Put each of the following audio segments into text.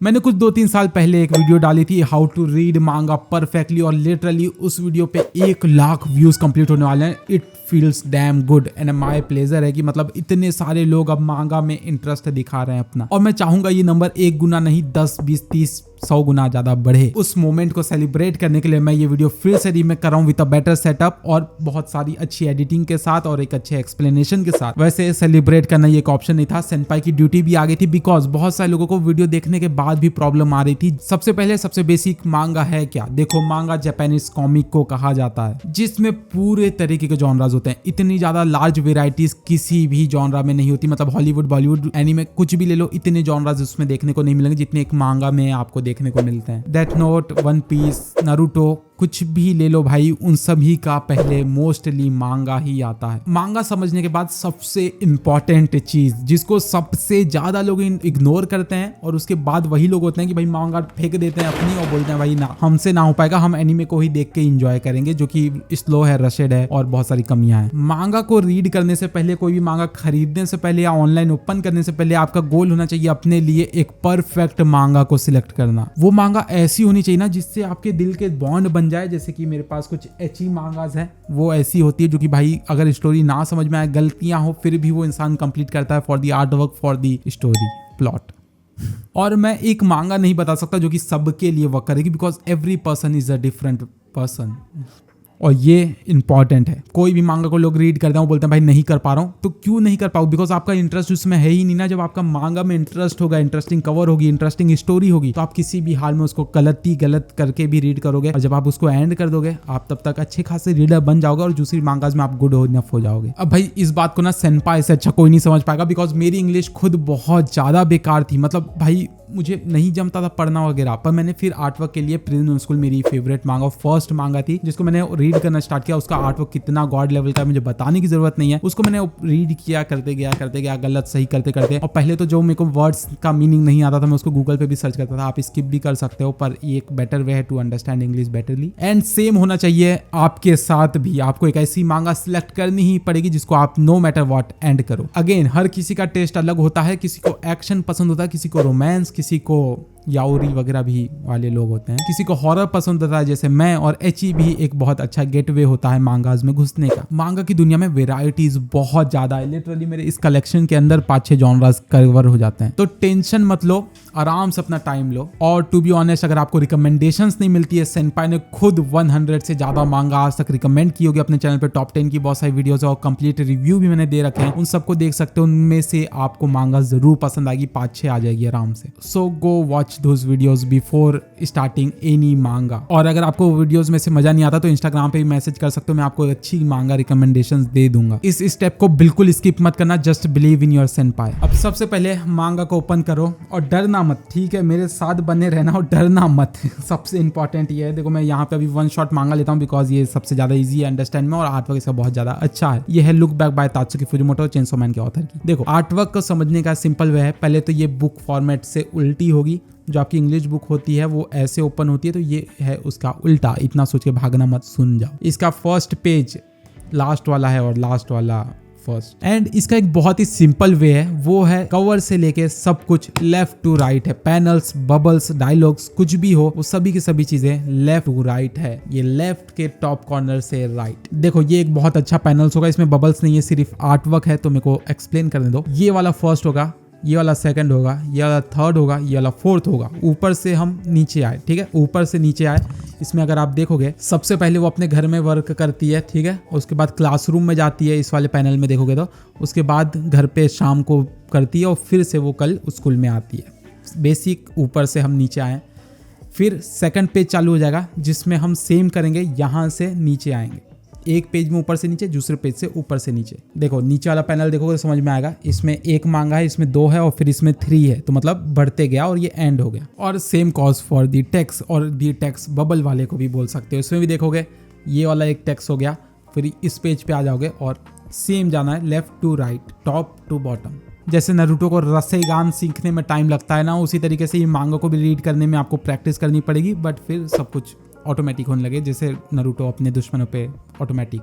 मैंने कुछ 2-3 साल पहले एक वीडियो डाली थी हाउ टू रीड मांगा परफेक्टली और लिटरली उस वीडियो पे 1 लाख व्यूज कंप्लीट होने वाले हैं। It feels damn good and my pleasure है कि मतलब इतने सारे लोग अब मांगा में इंटरेस्ट दिखा रहे हैं अपना, और मैं चाहूंगा ये नंबर 1 गुना नहीं 10, 20, 30, 100 गुना ज्यादा बढ़े। उस मोमेंट को सेलिब्रेट करने के लिए मैं ये वीडियो फिर से रीमेक कर रहा हूँ विद अ बेटर सेटअप और बहुत सारी अच्छी एडिटिंग के साथ और एक अच्छे एक्सप्लेनेशन के साथ। वैसे सेलिब्रेट करना ये एक ऑप्शन नहीं था, सेनपाई की ड्यूटी भी आ गई थी बिकॉज बहुत सारे लोगों को वीडियो देखने के बाद भी प्रॉब्लम आ रही थी। सबसे पहले सबसे बेसिक मांगा है क्या? देखो, मांगा जापानीज कॉमिक को कहा जाता है जिसमें पूरे तरीके के जॉनराज होते हैं। इतनी ज्यादा लार्ज वेराइटीज किसी भी जॉनरा में नहीं होती, मतलब हॉलीवुड, बॉलीवुड, एनीमे कुछ भी ले लो, इतने जॉनराज उसमें देखने को नहीं मिलेंगे जितने एक मांगा में आपको देखने को मिलते हैं। Death note, one piece, Naruto, कुछ भी ले लो भाई, उन सभी का पहले मोस्टली मांगा ही आता है। मांगा समझने के बाद सबसे इंपॉर्टेंट चीज जिसको सबसे ज्यादा लोग इग्नोर करते हैं और उसके बाद वही लोग होते हैं कि भाई मांगा फेंक देते हैं अपनी और बोलते हैं भाई ना, हमसे ना हो पाएगा, हम एनीमे को ही देख के एंजॉय करेंगे, जो कि स्लो है, रशेड है और बहुत सारी कमियां हैं। मांगा को रीड करने से पहले, कोई भी मांगा खरीदने से पहले या ऑनलाइन ओपन करने से पहले आपका गोल होना चाहिए अपने लिए एक परफेक्ट मांगा को सिलेक्ट करना। वो मांगा ऐसी होनी चाहिए ना जिससे आपके दिल के बॉन्ड बन जाए। जैसे कि मेरे पास कुछ एची मांगास है, वो ऐसी होती है जो कि भाई अगर स्टोरी ना समझ में आए, गलतियां हो, फिर भी वो इंसान कंप्लीट करता है for the art work, for the story plot. और मैं एक मांगा नहीं बता सकता जो कि सबके लिए वर्क करेगी because every person is a different person, और ये इंपॉर्टेंट है। कोई भी मांगा को लोग रीड करते हैं, वो बोलते हैं भाई नहीं कर पा रहा हूँ, तो क्यों नहीं कर पाओ? बिकॉज आपका इंटरेस्ट उसमें है ही नहीं ना। जब आपका मांगा में इंटरेस्ट होगा, इंटरेस्टिंग कवर होगी, इंटरेस्टिंग स्टोरी होगी, तो आप किसी भी हाल में उसको गलत करके भी रीड करोगे, और जब आप उसको एंड कर दोगे आप तब तक अच्छे खासे रीडर बन जाओगे और दूसरी मांगाज में आप गुड इनफ हो जाओगे। अब भाई इस बात को ना सेनपाई से अच्छा कोई नहीं समझ पाएगा बिकॉज मेरी इंग्लिश खुद बहुत ज्यादा बेकार थी। मतलब भाई मुझे नहीं जमता था पढ़ना वगैरह, पर मैंने फिर आर्टवर्क के लिए प्रिजन स्कूल मेरी फेवरेट मांगा, फर्स्ट मांगा थी जिसको मैंने रीड करना स्टार्ट किया। उसका आर्टवर्क कितना गॉड लेवल का है मुझे बताने की जरूरत नहीं है। उसको मैंने रीड किया, करते गया गलत सही करते, और पहले तो जो मेरे को वर्ड्स का मीनिंग नहीं आता था मैं उसको गूगल पे भी सर्च करता था। आप स्किप भी कर सकते हो, पर ये एक बेटर वे है to understand English betterly. And same होना चाहिए आपके साथ भी। आपको एक ऐसी मांगा सिलेक्ट करनी ही पड़ेगी जिसको आप नो मैटर व्हाट एंड करो। अगेन हर किसी का टेस्ट अलग होता है, किसी को एक्शन पसंद होता है, किसी को रोमांस, किसी को याओरी वगैरह भी वाले लोग होते हैं, किसी को हॉरर पसंद होता है जैसे मैं, और एची भी एक बहुत अच्छा गेटवे होता है मांगाज में घुसने का। मांगा की दुनिया में वेराइटीज बहुत ज्यादा है, लिटरली मेरे इस कलेक्शन के अंदर 5-6 जॉनरास कवर हो जाते हैं। तो टेंशन मत लो, आराम से अपना टाइम लो। और टू बी ऑनेस्ट, अगर आपको रिकमेंडेशंस नहीं मिलती है, सेनपाई ने खुद 100 से ज्यादा मांगा आज तक रिकमेंड की होगी अपने चैनल पे। टॉप 10 की बहुत सारी वीडियोस और कंप्लीट रिव्यू भी मैंने दे रखे हैं, उन सबको देख सकते हो। उनमें से आपको मांगा जरूर पसंद आएगी, 5-6 आ जाएगी आराम से। So go watch those videos before starting any manga। और अगर आपको वीडियोस में से मजा नहीं आता तो इंस्टाग्राम पे भी मैसेज कर सकते हो, मैं आपको अच्छी मांगा रिकमेंडेशंस दे दूंगा। इस स्टेप को बिल्कुल स्किप मत करना, जस्ट बिलीव इन योर सेनपाई। अब सबसे पहले मांगा को ओपन करो और डरना मत, ठीक है? मेरे साथ बने रहना और डरना मत। सबसे इंपॉर्टेंट ये है, देखो मैं यहाँ पे अभी वन शॉट मांगा लेता हूँ बिकॉज ये सबसे ज्यादा इजी है अंडरस्टैंड में और आर्टवर्क इसका बहुत ज्यादा अच्छा है। ये है Look Back by Tatsuki Fujimoto, Chainsaw Man के ऑथर की। देखो आर्टवर्क को समझने का सिंपल वे है, पहले तो ये बुक फॉर्मेट से उल्टी होगी। जो आपकी इंग्लिश बुक होती है वो ऐसे ओपन होती है, तो ये है उसका उल्टा। इतना सोच के भागना मत, सुन जाओ। इसका फर्स्ट पेज लास्ट वाला है और लास्ट वाला फर्स्ट। एंड इसका एक बहुत ही सिंपल वे है, वो है कवर से लेके सब कुछ लेफ्ट टू राइट है। पैनल्स, बबल्स, डायलॉग्स, कुछ भी हो वो सभी की सभी चीजें लेफ्ट टू राइट है। ये लेफ्ट के टॉप कॉर्नर से राइट। देखो ये एक बहुत अच्छा पैनल्स होगा, इसमें बबल्स नहीं है, सिर्फ आर्टवर्क है, तो मेरे को एक्सप्लेन करने दो। ये वाला फर्स्ट होगा, ये वाला सेकंड होगा, ये वाला थर्ड होगा, ये वाला फोर्थ होगा। ऊपर से हम नीचे आए, ठीक है? ऊपर से नीचे आए। इसमें अगर आप देखोगे सबसे पहले वो अपने घर में वर्क करती है, ठीक है? उसके बाद क्लासरूम में जाती है, इस वाले पैनल में देखोगे तो। उसके बाद घर पे शाम को करती है और फिर से वो कल स्कूल में आती है। बेसिक ऊपर से हम नीचे आए। फिर सेकंड पेज चालू हो जाएगा जिसमें हम सेम करेंगे, यहाँ से नीचे आएंगे। एक पेज में ऊपर से नीचे, दूसरे पेज से ऊपर से नीचे। देखो नीचे वाला पैनल देखोगे तो समझ में आएगा, इसमें एक मांगा है, इसमें 2 है और फिर इसमें 3 है, तो मतलब बढ़ते गया और ये एंड हो गया। और same cause for the text, और दी टेक्स्ट बबल वाले को भी बोल सकते हो। इसमें भी देखोगे ये वाला एक टेक्स्ट हो गया, फिर इस पेज पे आ जाओगे और सेम जाना है left to right, top to bottom. जैसे नारुतो को रसेगान सीखने में टाइम लगता है ना, उसी तरीके से ये मांगा को भी रीड करने में आपको प्रैक्टिस करनी पड़ेगी, बट फिर सब कुछ ऑटोमेटिक होने लगे, जैसे नारुतो अपने दुश्मनों पे ऑटोमेटिक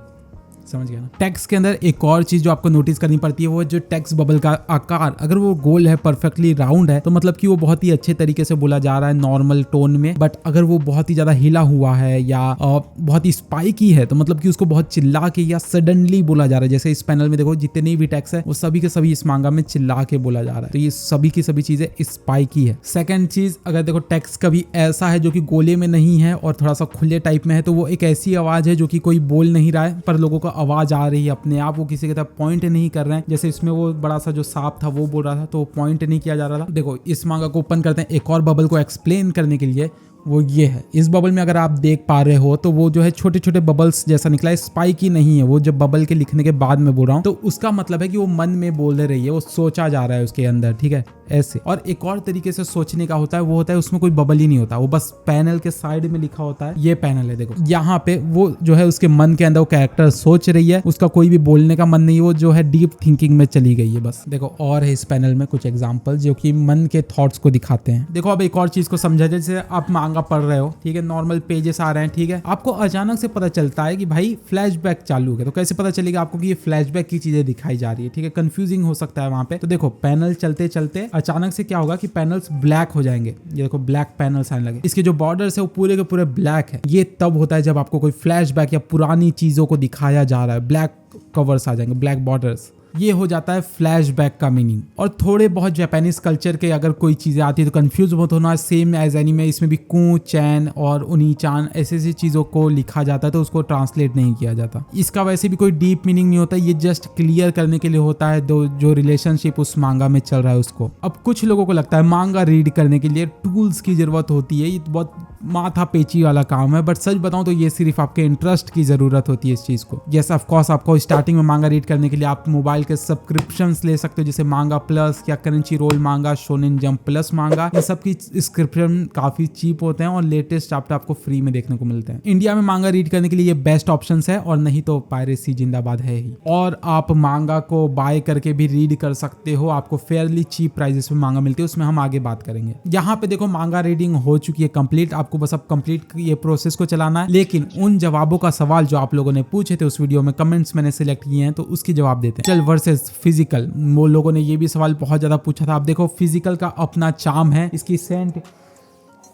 समझ गया ना। टेक्स्ट के अंदर एक और चीज जो आपको नोटिस करनी पड़ती है वो है जो टेक्स्ट बबल का आकार, अगर वो गोल है, परफेक्टली राउंड है, तो मतलब कि वो बहुत ही अच्छे तरीके से बोला जा रहा है नॉर्मल टोन में। बट अगर वो बहुत ही ज्यादा हिला हुआ है या बहुत ही स्पाइकी है तो मतलब कि उसको बहुत चिल्ला के या सडनली बोला जा रहा है। जैसे इस पैनल में देखो जितने भी टेक्स्ट है वो सभी के सभी इस मांगा में चिल्ला के बोला जा रहा है, तो ये सभी की सभी चीजें स्पाइकी है। सेकंड चीज, अगर देखो टेक्स्ट कभी ऐसा है जो कि गोले में नहीं है और थोड़ा सा खुले टाइप में है, तो वो एक ऐसी आवाज है जो कि कोई बोल नहीं रहा है पर लोगों को आवाज आ रही है अपने आप, वो किसी की तरफ पॉइंट नहीं कर रहे हैं। जैसे इसमें वो बड़ा सा जो सांप था वो बोल रहा था तो पॉइंट नहीं किया जा रहा था। देखो इस मांगा को ओपन करते हैं एक और बबल को एक्सप्लेन करने के लिए, वो ये है। इस बबल में अगर आप देख पा रहे हो तो वो जो है छोटे छोटे बबल्स जैसा निकला है, स्पाइकी नहीं है। वो जब बबल के लिखने के बाद में बोल रहा हूँ तो उसका मतलब है कि वो मन में बोल रही है, वो सोचा जा रहा है उसके अंदर, ठीक है ऐसे। और एक और तरीके से सोचने का होता है, वो होता है उसमें कोई बबल ही नहीं होता, वो बस पैनल के साइड में लिखा होता है। ये पैनल है देखो, यहाँ पे वो जो है उसके मन के अंदर वो कैरेक्टर सोच रही है, उसका कोई भी बोलने का मन नहीं है, वो जो है डीप थिंकिंग में चली गई है बस। देखो और है इस पैनल में कुछ एग्जाम्पल जो कि मन के थॉट्स को दिखाते हैं। देखो अब एक और चीज को समझा, जैसे आप मांगा पढ़ रहे हो, ठीक है, नॉर्मल पेजेस आ रहे हैं, ठीक है, आपको अचानक से पता चलता है कि भाई फ्लैशबैक चालू है। तो कैसे पता चलेगा आपको कि ये फ्लैशबैक की चीजें दिखाई जा रही है, ठीक है, कंफ्यूजिंग हो सकता है वहां पे। तो देखो पैनल चलते चलते अचानक से क्या होगा कि पैनल्स ब्लैक हो जाएंगे। ये देखो ब्लैक पैनल्स आने लगे, इसके जो बॉर्डर्स है वो पूरे के पूरे ब्लैक है। ये तब होता है जब आपको कोई फ्लैशबैक या पुरानी चीजों को दिखाया जा रहा है, ब्लैक कवर्स आ जाएंगे, ब्लैक बॉर्डर्स। ये हो जाता है फ्लैशबैक का मीनिंग। और थोड़े बहुत जापानीज कल्चर के अगर कोई चीजें आती है तो कंफ्यूज मत होना, सेम एज एनीमे इसमें भी कू चैन और उनी चान ऐसी चीजों को लिखा जाता है तो उसको ट्रांसलेट नहीं किया जाता। इसका वैसे भी कोई डीप मीनिंग नहीं होता, ये जस्ट क्लियर करने के लिए होता है जो रिलेशनशिप उस मांगा में चल रहा है उसको। अब कुछ लोगों को लगता है मांगा रीड करने के लिए टूल्स की जरूरत होती है, ये बहुत माथा पेची वाला काम है, बट सच बताऊं तो ये सिर्फ आपके इंटरेस्ट की जरूरत होती है इस चीज को। यस ऑफ कोर्स आपको स्टार्टिंग में मांगा रीड करने के लिए आप मोबाइल के सब्सक्रिप्शंस ले सकते हो, जैसे मांगा प्लस या करेंसी रोल मांगा, शोनेन जंप प्लस मांगा, इन सब की सब्सक्रिप्शन काफी चीप होते हैं और लेटेस्ट चैप्टर आपको फ्री में देखने को मिलते हैं। इंडिया में मांगा रीड करने के लिए ये बेस्ट ऑप्शन है, और नहीं तो पायरेसी जिंदाबाद है ही। और आप मांगा को बाय करके भी रीड कर सकते हो, आपको फेयरली चीप प्राइसेस में मांगा मिलती है, उसमें हम आगे बात करेंगे। यहाँ पे देखो मांगा रीडिंग हो चुकी है कंप्लीट, आपको बस अब कंप्लीट ये प्रोसेस को चलाना है। लेकिन उन जवाबों का सवाल जो आप लोगों ने पूछे थे उस वीडियो में, कमेंट्स मैंने सिलेक्ट किए हैं तो उसके जवाब देते हैं। चल वर्सेस फिजिकल, वो लोगों ने ये भी सवाल बहुत ज्यादा पूछा था। आप देखो फिजिकल का अपना चार्म है, इसकी सेंट,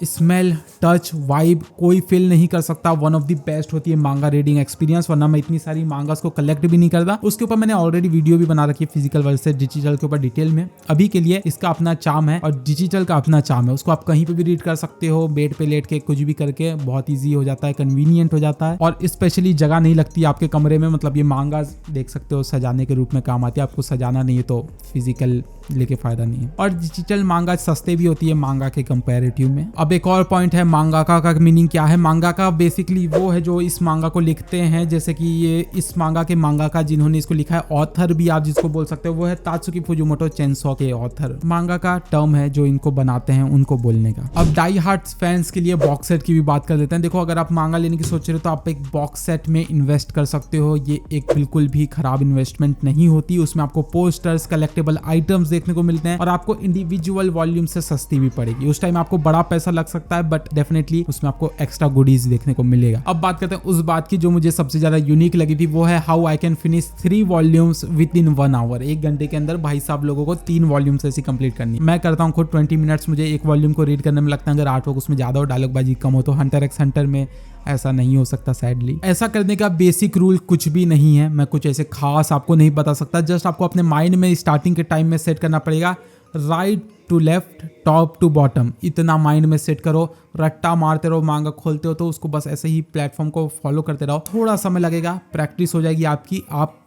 स्मेल, टच, वाइब कोई फील नहीं कर सकता। वन ऑफ द बेस्ट होती है मांगा रीडिंग एक्सपीरियंस, वरना मैं इतनी सारी मांगास को कलेक्ट भी नहीं करता। उसके ऊपर मैंने ऑलरेडी वीडियो भी बना रखी है फिजिकल वर्सेस डिजिटल के ऊपर डिटेल में। अभी के लिए इसका अपना चार्म है और डिजिटल का अपना चार्म है, उसको आप कहीं पे भी रीड कर सकते हो, बेड पे लेट के कुछ भी करके, बहुत ईजी हो जाता है, कन्वीनियंट हो जाता है और स्पेशली जगह नहीं लगती आपके कमरे में। मतलब ये मांगा देख सकते हो सजाने के रूप में काम आती है, आपको सजाना नहीं है तो फिजिकल लेके फायदा नहीं है। और डिजिटल मांगा सस्ते भी होती है मांगा के कंपैरेटिव में। अब एक और पॉइंट है मांगाका का मीनिंग क्या है। मांगाका बेसिकली वो है जो इस मांगा को लिखते हैं, जैसे कि ये इस मांगा के मांगाका जिन्होंने इसको लिखा है, ऑथर भी आप जिसको बोल सकते हो, वो है तात्सुकी फुजिमोटो चेनसो के ऑथर। मांगाका टर्म है जो इनको बनाते हैं उनको बोलने का। अब डाई हार्ड फैंस के लिए बॉक्स सेट की भी बात कर लेते हैं। देखो अगर आप मांगा लेने की सोच रहे हो तो आप एक बॉक्स सेट में इन्वेस्ट कर सकते हो, ये एक बिल्कुल भी खराब इन्वेस्टमेंट नहीं होती। उसमें आपको पोस्टर्स, कलेक्टेबल आइटम्स देखने को मिलते हैं और आपको इंडिविजुअल वॉल्यूम से सस्ती भी पड़ेगी। उस टाइम आपको बड़ा पैसा लग सकता है बट डेफिनेटली उसमें आपको एक्स्ट्रा गुडीज देखने को मिलेगा। अब बात करते हैं उस बात की जो मुझे सबसे ज्यादा यूनिक लगी थी, वो है how I can finish 3 volumes within 1 hour. 1 घंटे के अंदर भाई साहब लोगों को 3 वॉल्यूम्स ऐसी कंप्लीट करनी। मैं करता हूँ खुद 20 मिनट्स मुझे एक वॉल्यूम को रीड करने में लगता है। अगर आर्ट वर्क उसमें ज्यादा हो, डायलॉगबाजी कम हो तो हंटर एक्स हंटर में ऐसा नहीं हो सकता सैडली। ऐसा करने का बेसिक रूल कुछ भी नहीं है, मैं कुछ ऐसे खास आपको नहीं बता सकता। जस्ट आपको अपने माइंड में स्टार्टिंग के टाइम में सेट करना पड़ेगा, right to left, top to bottom, इतना माइंड में सेट करो। रट्टा मारते रहो, मांगा खोलते हो तो उसको बस ऐसे ही प्लेटफॉर्म को फॉलो करते रहो। थोड़ा समय लगेगा, प्रैक्टिस हो जाएगी आपकी, आप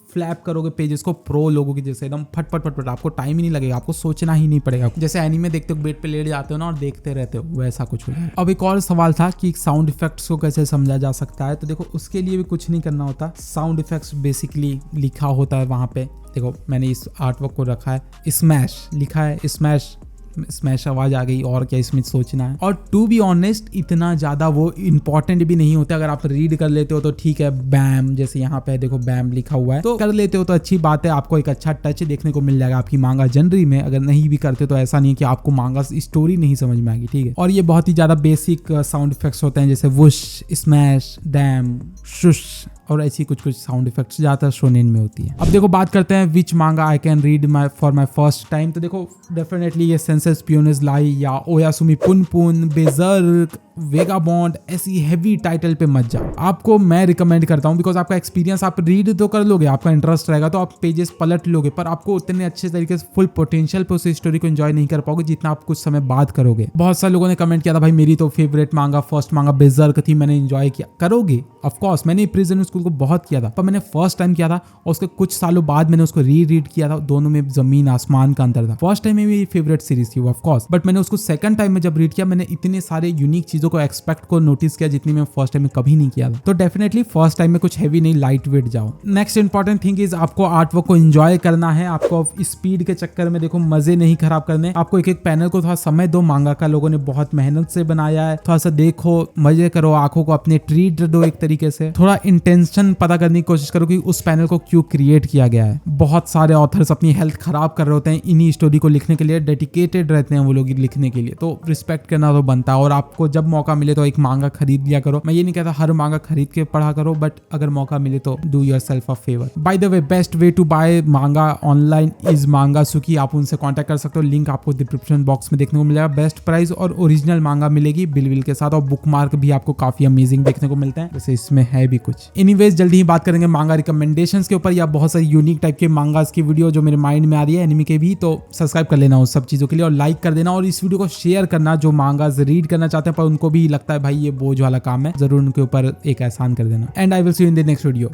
फ्लैप करोगे पेजेस को प्रो लोगों की जैसे एकदम फट फट फट फट, आपको टाइम ही नहीं लगेगा, आपको सोचना ही नहीं पड़ेगा। जैसे एनीमे देखते हो बेड पे लेट जाते हो ना और देखते रहते हो, वैसा कुछ हो जाए। अब एक और सवाल था कि साउंड इफेक्ट्स को कैसे समझा जा सकता है। तो देखो उसके लिए भी कुछ नहीं करना होता, साउंड इफेक्ट्स बेसिकली लिखा होता है वहां पे। देखो मैंने इस आर्टवर्क को रखा है, स्मैश लिखा है, स्मैश स्मैश आवाज आ गई, और क्या इसमें सोचना है। और टू बी ऑनेस्ट इतना ज्यादा वो इंपॉर्टेंट भी नहीं होता। अगर आप रीड कर लेते हो तो ठीक है, बैम जैसे यहाँ पे देखो बैम लिखा हुआ है तो कर लेते हो तो अच्छी बात है, आपको एक अच्छा टच देखने को मिल जाएगा आपकी मांगा जनरी में। अगर नहीं भी करते तो ऐसा नहीं कि आपको मांगा स्टोरी नहीं समझ में आएगी, ठीक है। और ये बहुत ही ज्यादा बेसिक साउंड इफेक्ट्स होते हैं, जैसे वुश, स्मैश, डैम, शुश और ऐसी कुछ कुछ साउंड इफेक्ट्स ज्यादातर शोनेन में होती है। अब देखो बात करते हैं विच मांगा I can read for my first time. तो देखो डेफिनेटली ये सेंसेस स्पियोनेज लाई या ओयासुमी पुन बेजर्क वेगाबॉन्ड ऐसी हैवी टाइटल पे मत जाओ। आपको मैं रिकमेंड करता हूँ बिकॉज आपका एक्सपीरियंस, आप रीड तो कर लोगे, आपका इंटरेस्ट रहेगा तो आप पेजेस पलट लोगे, पर आपको उतने अच्छे तरीके से फुल पोटेंशियल पे उस स्टोरी को एंजॉय नहीं कर पाओगे जितना आप कुछ समय बाद करोगे। बहुत सारे लोगों ने कमेंट किया था भाई मेरी तो फेवरेट मांगा फर्स्ट मांगा बेजर्क थी, मैंने एंजॉय किया। करोगे ऑफकोर्स, मैंने प्रिजन स्कूल को बहुत किया था, पर मैंने फर्स्ट टाइम किया था और उसके कुछ सालों बाद मैंने उसको रीड किया था। दोनों में जमीन आसमान का अंतर था। फर्स्ट टाइम में मेरी फेवरेट सीरीज थी वो ऑफकोर्स, बट मैंने उसको सेकंड टाइम में जब रीड किया मैंने इतने सारे यूनिक चीजों को एक्सपेक्ट को नोटिस किया जितनी मैं फर्स्ट टाइम में कभी नहीं किया था। तो डेफिनेटली फर्स्ट टाइम में कुछ हैवी नहीं, लाइट वेट जाओ। नेक्स्ट इंपॉर्टेंट थिंग इज आपको आर्ट वर्क को एंजॉय करना है। आपको स्पीड के चक्कर में देखो मजे नहीं खराब करने। आपको एक एक पैनल को थोड़ा समय दो। मांगा का लोगों ने बहुत मेहनत से बनाया है, थोड़ा सा देखो, मजे करो, आंखों को अपने ट्रीट दो एक तरीके से। थोड़ा इंटेंशन पता करने की कोशिश करो कि उस पैनल को क्यों क्रिएट किया गया है। बहुत सारे ऑथर्स अपनी हेल्थ खराब कर रहे होते हैं इन्हीं स्टोरी को लिखने के लिए, डेडिकेटेड रहते हैं वो लोग लिखने के लिए, तो रिस्पेक्ट करना तो बनता है। और आपको जब मौका मिले तो एक मांगा खरीद लिया करो। मैं ये नहीं कहता हर मांगा खरीद के पढ़ा करो, बट अगर मौका मिले तो do yourself a favour. By the way best way to buy manga online is manga suki. आप उनसे कांटेक्ट कर सकते हो, लिंक आपको डिस्क्रिप्शन बॉक्स में देखने को मिलेगा। बेस्ट प्राइस और ओरिजिनल मांगा मिलेगी बिल के साथ, और बुक मार्क भी आपको काफी अमेजिंग देखने को मिलते हैं, जैसे इसमें है भी कुछ। एनीवेज जल्दी ही बात करेंगे मांगा रिकमेंडेशंस के ऊपर या बहुत सारी यूनिक टाइप के मांगास की वीडियो जो मेरे माइंड में आ रही है एनिमी के भी, तो सब्सक्राइब कर लेना उस सब चीजों के लिए और लाइक कर देना, और इस वीडियो को शेयर करना जो मांगास रीड करना चाहते हैं पर उनको भी लगता है भाई ये बोझ वाला काम है, जरूर उनके ऊपर एक एहसान कर देना। And I will see you in the next video.